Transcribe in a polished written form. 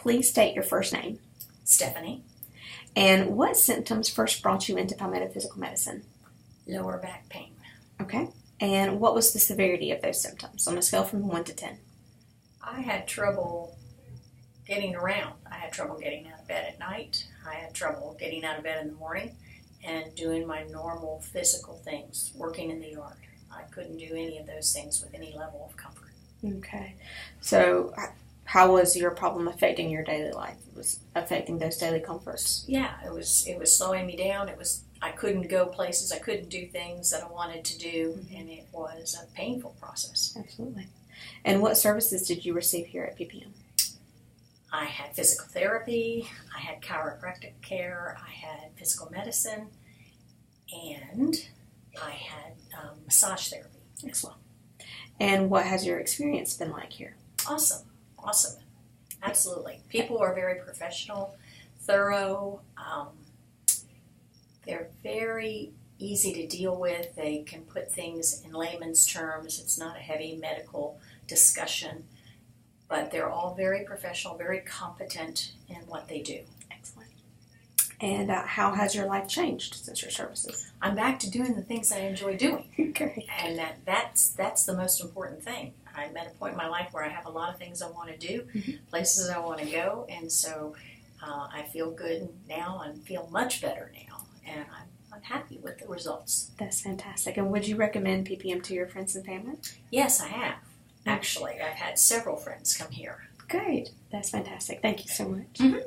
Please state your first name. Stephanie. And what symptoms first brought you into Palmetto Physical Medicine? Lower back pain. Okay. And what was the severity of those symptoms on a scale from 1 to 10? I had trouble getting around. I had trouble getting out of bed at night. I had trouble getting out of bed in the morning and doing my normal physical things, working in the yard. I couldn't do any of those things with any level of comfort. Okay. So how was your problem affecting your daily life? It was affecting those daily comforts? Yeah, it was slowing me down. I couldn't go places. I couldn't do things that I wanted to do, and it was a painful process. Absolutely. And what services did you receive here at PPM? I had physical therapy, I had chiropractic care, I had physical medicine, and I had massage therapy. Excellent. And what has your experience been like here? Awesome. Absolutely. People are very professional, thorough. They're very easy to deal with. They can put things in layman's terms. It's not a heavy medical discussion, but they're all very professional, very competent in what they do. Excellent. And how has your life changed since your services? I'm back to doing the things I enjoy doing. Okay. And that's the most important thing. I'm at a point in my life where I have a lot of things I want to do, places I want to go, and so I feel good now and feel much better now, and I'm happy with the results. That's fantastic. And would you recommend PPM to your friends and family? Yes, I have. Actually, I've had several friends come here. Great. That's fantastic. Thank you so much. Mm-hmm.